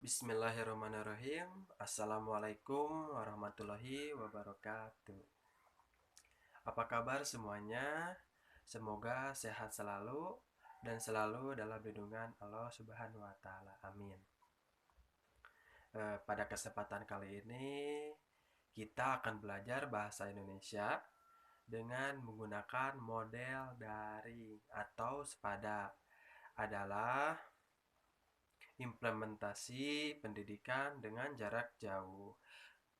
Bismillahirrahmanirrahim. Assalamualaikum warahmatullahi wabarakatuh. Apa kabar semuanya? Semoga sehat selalu dan selalu dalam lindungan Allah Subhanahu wa taala. Amin. Pada kesempatan kali ini kita akan belajar bahasa Indonesia dengan menggunakan model daring atau sepada. Adalah implementasi pendidikan dengan jarak jauh.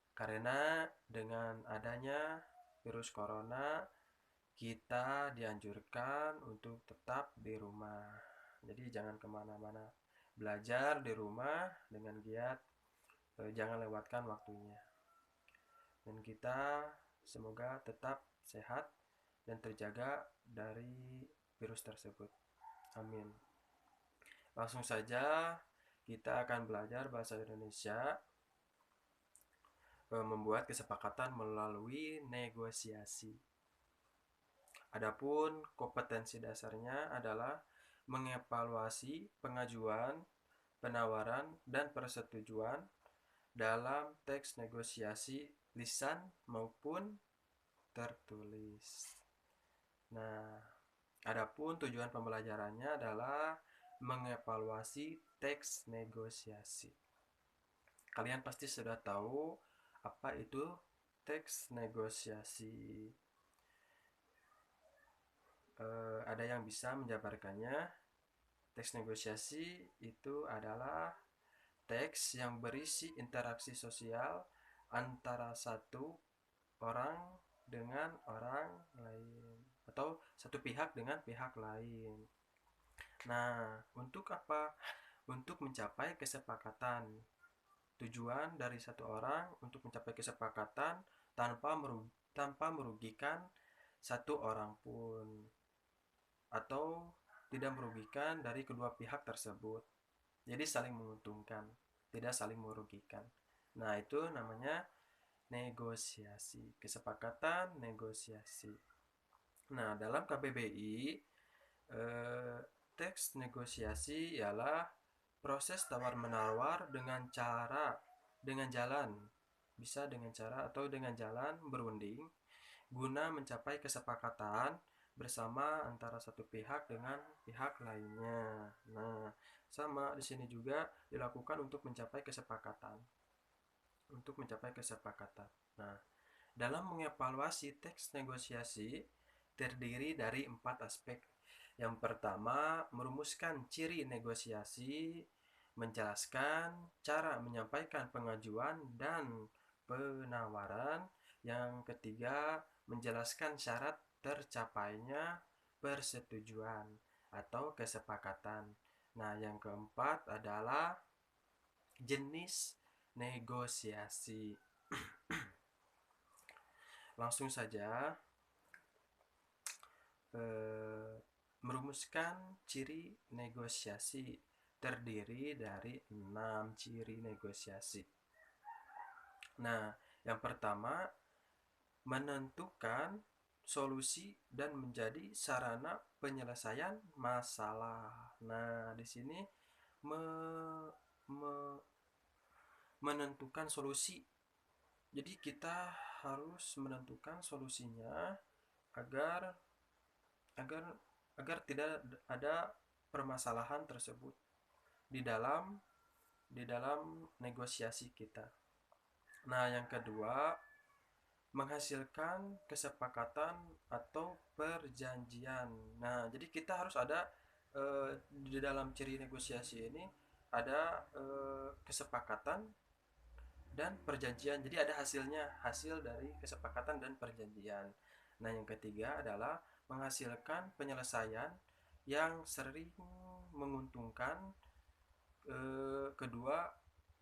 Karena dengan adanya virus corona, kita dianjurkan untuk tetap di rumah. Jadi jangan kemana-mana. Belajar di rumah dengan giat, jangan lewatkan waktunya. Dan kita semoga tetap sehat dan terjaga dari virus tersebut. Amin. Langsung saja kita akan belajar bahasa Indonesia, membuat kesepakatan melalui negosiasi. Adapun kompetensi dasarnya adalah mengevaluasi pengajuan, penawaran, dan persetujuan dalam teks negosiasi lisan maupun tertulis. Nah, adapun tujuan pembelajarannya adalah mengevaluasi teks negosiasi. Kalian pasti sudah tahu apa itu teks negosiasi. Ada yang bisa menjabarkannya? Teks negosiasi itu adalah teks yang berisi interaksi sosial antara satu orang dengan orang lain atau satu pihak dengan pihak lain. Nah, untuk apa? Untuk mencapai kesepakatan. Tujuan dari satu orang untuk mencapai kesepakatan tanpa merugikan satu orang pun, atau tidak merugikan dari kedua pihak tersebut. Jadi saling menguntungkan, tidak saling merugikan. Nah, itu namanya negosiasi, kesepakatan negosiasi. Nah, dalam KBBI, teks negosiasi ialah proses tawar-menawar dengan jalan, bisa dengan cara atau dengan jalan berunding guna mencapai kesepakatan bersama antara satu pihak dengan pihak lainnya. Nah, sama di sini juga dilakukan untuk mencapai kesepakatan. Nah, dalam mengevaluasi teks negosiasi terdiri dari 4 aspek. Yang pertama, merumuskan ciri negosiasi, menjelaskan cara menyampaikan pengajuan dan penawaran. Yang ketiga, menjelaskan syarat tercapainya persetujuan atau kesepakatan. Nah, yang keempat adalah jenis negosiasi. Langsung saja, merumuskan ciri negosiasi terdiri dari 6 ciri negosiasi. Nah, yang pertama, menentukan solusi dan menjadi sarana penyelesaian masalah. Nah, di sini menentukan solusi. Jadi kita harus menentukan solusinya agar tidak ada permasalahan tersebut di dalam negosiasi kita. Nah, yang kedua, menghasilkan kesepakatan atau perjanjian. Nah, jadi kita harus ada di dalam ciri negosiasi ini ada kesepakatan dan perjanjian. Jadi ada hasil dari kesepakatan dan perjanjian. Nah, yang ketiga adalah menghasilkan penyelesaian yang sering menguntungkan kedua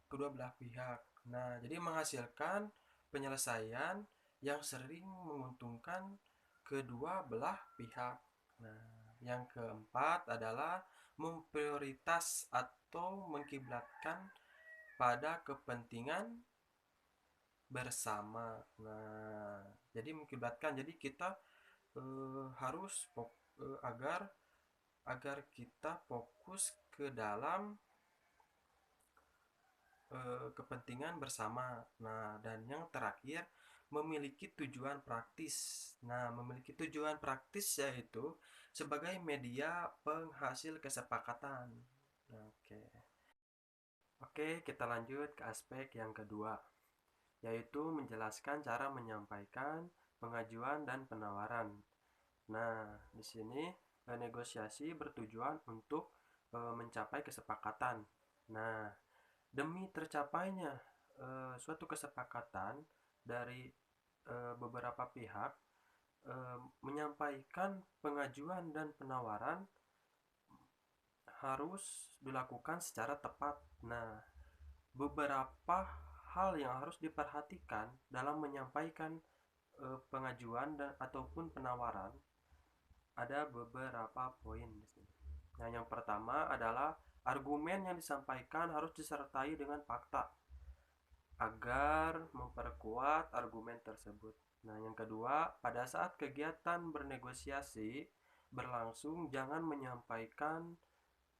belah pihak. Nah, jadi menghasilkan penyelesaian yang sering menguntungkan kedua belah pihak. Nah, yang keempat adalah memprioritas atau mengkiblatkan pada kepentingan bersama. Nah, jadi mengkiblatkan. Jadi kita harus agar kita fokus ke dalam kepentingan bersama. Nah, dan yang terakhir memiliki tujuan praktis. Nah, memiliki tujuan praktis yaitu sebagai media penghasil kesepakatan. Oke. Oke, kita lanjut ke aspek yang kedua, yaitu menjelaskan cara menyampaikan pengajuan dan penawaran. Nah, di sini negosiasi bertujuan untuk mencapai kesepakatan. Nah, demi tercapainya suatu kesepakatan dari beberapa pihak, menyampaikan pengajuan dan penawaran harus dilakukan secara tepat. Nah, beberapa hal yang harus diperhatikan dalam menyampaikan pengajuan dan ataupun penawaran ada beberapa poin di sini. Nah, yang pertama adalah argumen yang disampaikan harus disertai dengan fakta agar memperkuat argumen tersebut. Nah, yang kedua, pada saat kegiatan bernegosiasi berlangsung, jangan menyampaikan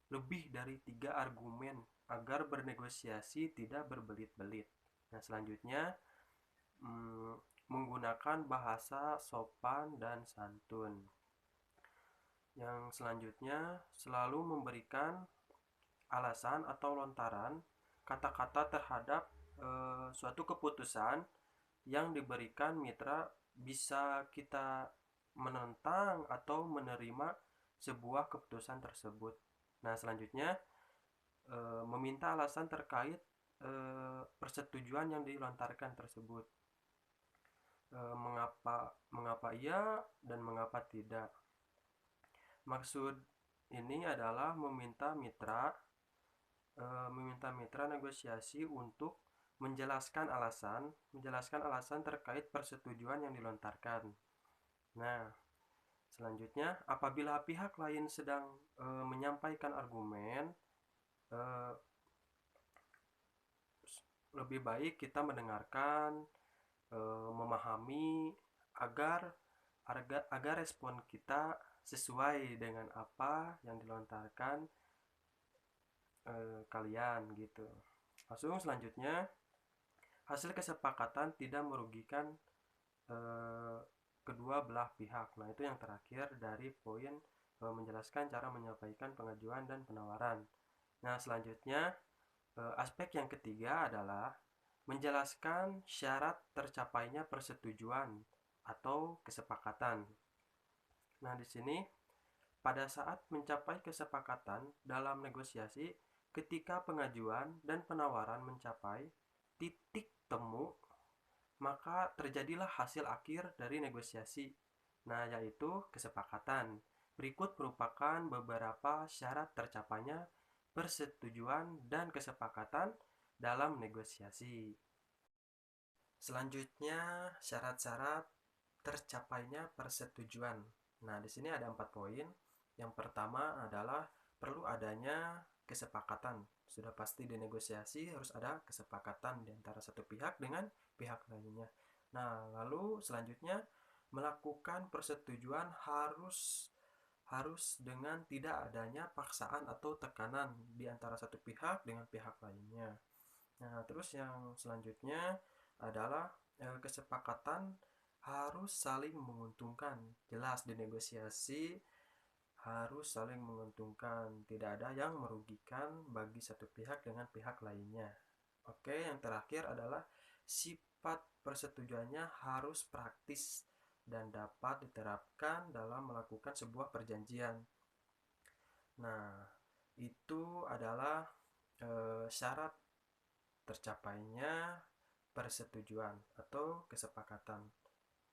lebih dari 3 argumen agar bernegosiasi tidak berbelit-belit. Nah, selanjutnya menggunakan bahasa sopan dan santun. Yang selanjutnya, selalu memberikan alasan atau lontaran kata-kata terhadap suatu keputusan yang diberikan mitra, bisa kita menentang atau menerima sebuah keputusan tersebut. Nah, selanjutnya meminta alasan terkait persetujuan yang dilontarkan tersebut. Mengapa iya dan mengapa tidak. Maksud ini adalah meminta mitra negosiasi untuk menjelaskan alasan terkait persetujuan yang dilontarkan. Nah, selanjutnya apabila pihak lain sedang menyampaikan argumen, lebih baik kita mendengarkan, memahami agar respon kita sesuai dengan apa yang dilontarkan kalian gitu. Langsung selanjutnya, hasil kesepakatan tidak merugikan kedua belah pihak. Nah, itu yang terakhir dari poin menjelaskan cara menyampaikan pengajuan dan penawaran. Nah, selanjutnya aspek yang ketiga adalah menjelaskan syarat tercapainya persetujuan atau kesepakatan. Nah, di sini pada saat mencapai kesepakatan dalam negosiasi, ketika pengajuan dan penawaran mencapai titik temu, maka terjadilah hasil akhir dari negosiasi. Nah, yaitu kesepakatan. Berikut merupakan beberapa syarat tercapainya persetujuan dan kesepakatan dalam negosiasi. Selanjutnya, syarat-syarat tercapainya persetujuan. Nah, di sini ada 4 poin. Yang pertama adalah perlu adanya kesepakatan. Sudah pasti di negosiasi harus ada kesepakatan di antara satu pihak dengan pihak lainnya. Nah, lalu selanjutnya melakukan persetujuan harus dengan tidak adanya paksaan atau tekanan di antara satu pihak dengan pihak lainnya. Nah, terus yang selanjutnya adalah kesepakatan harus saling menguntungkan. Jelas di negosiasi harus saling menguntungkan, tidak ada yang merugikan bagi satu pihak dengan pihak lainnya. Oke, yang terakhir adalah sifat persetujuannya harus praktis dan dapat diterapkan dalam melakukan sebuah perjanjian. Nah, itu adalah syarat tercapainya persetujuan atau kesepakatan.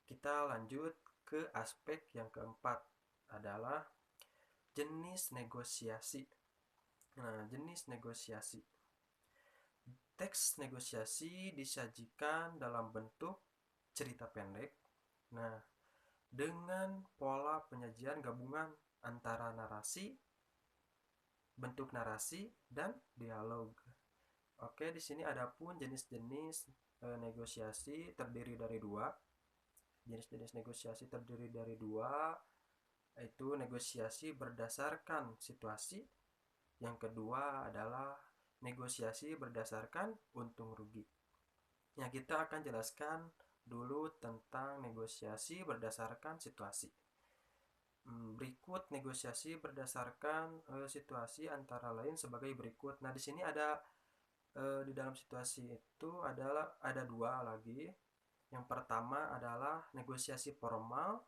Kita lanjut ke aspek yang keempat adalah jenis negosiasi. Nah, jenis negosiasi. Teks negosiasi disajikan dalam bentuk cerita pendek. Nah, dengan pola penyajian gabungan antara narasi, bentuk narasi, dan dialog. Oke, di sini ada pun jenis-jenis negosiasi terdiri dari dua. Jenis-jenis negosiasi terdiri dari dua, yaitu negosiasi berdasarkan situasi. Yang kedua adalah negosiasi berdasarkan untung rugi. Yang kita akan jelaskan dulu tentang negosiasi berdasarkan situasi. Berikut negosiasi berdasarkan situasi antara lain sebagai berikut. Nah, di sini ada di dalam situasi itu ada dua lagi. Yang pertama adalah negosiasi formal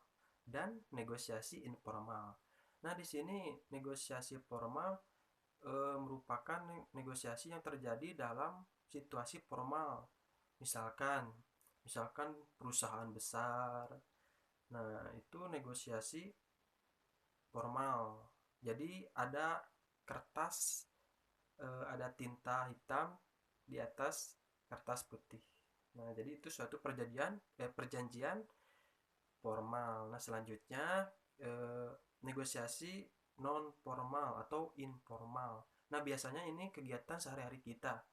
dan negosiasi informal. Nah, di sini negosiasi formal merupakan negosiasi yang terjadi dalam situasi formal. Misalkan perusahaan besar. Nah, itu negosiasi formal. Jadi ada kertas, ada tinta hitam di atas kertas putih. Nah, jadi itu suatu perjanjian formal. Nah, selanjutnya negosiasi non formal atau informal. Nah, biasanya ini kegiatan sehari-hari kita.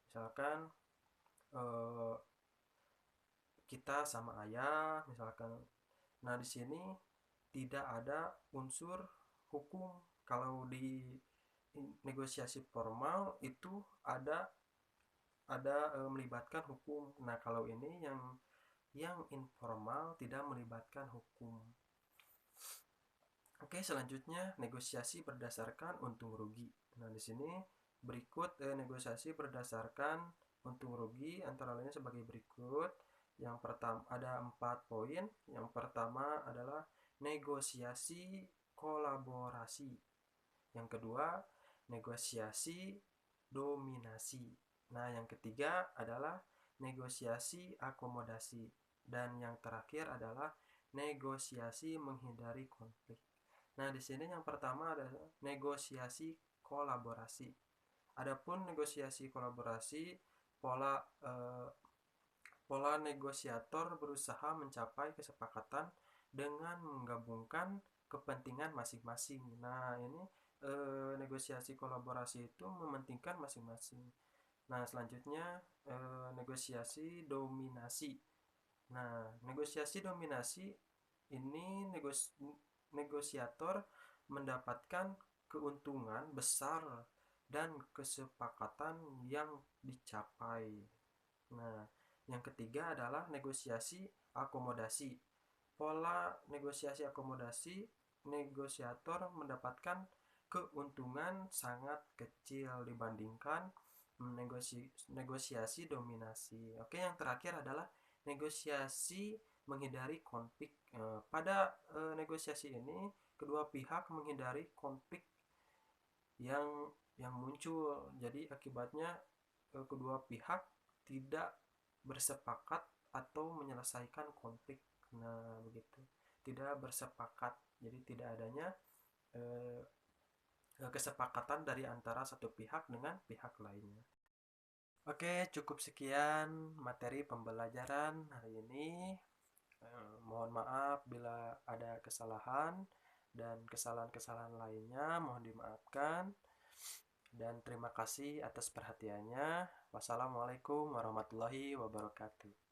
Misalkan kita sama ayah, misalkan. Nah, di sini tidak ada unsur hukum. Kalau di negosiasi formal itu ada melibatkan hukum. Nah, kalau ini yang informal tidak melibatkan hukum. Oke, selanjutnya negosiasi berdasarkan untung rugi. Nah, di sini berikut negosiasi berdasarkan untung rugi antara lain sebagai berikut. Yang pertama ada 4 poin. Yang pertama adalah negosiasi kolaborasi. Yang kedua, negosiasi dominasi. Nah, yang ketiga adalah negosiasi akomodasi. Dan yang terakhir adalah negosiasi menghindari konflik. Nah, di sini yang pertama adalah negosiasi kolaborasi. Adapun negosiasi kolaborasi, pola negosiator berusaha mencapai kesepakatan dengan menggabungkan kepentingan masing-masing. Nah, ini negosiasi kolaborasi itu mementingkan masing-masing. Nah, selanjutnya negosiasi dominasi. Nah, negosiasi dominasi ini negosiator mendapatkan keuntungan besar dan kesepakatan yang dicapai. Nah, yang ketiga adalah negosiasi akomodasi. Pola negosiasi akomodasi, negosiator mendapatkan keuntungan sangat kecil dibandingkan negosiasi dominasi. Oke, yang terakhir adalah negosiasi menghindari konflik. Pada negosiasi ini kedua pihak menghindari konflik yang muncul. Jadi akibatnya kedua pihak tidak bersepakat atau menyelesaikan konflik. Nah, begitu. Tidak bersepakat. Jadi tidak adanya kesepakatan dari antara satu pihak dengan pihak lainnya. Oke, cukup sekian materi pembelajaran hari ini. Mohon maaf bila ada kesalahan dan kesalahan-kesalahan lainnya mohon dimaafkan. Dan terima kasih atas perhatiannya. Wassalamualaikum warahmatullahi wabarakatuh.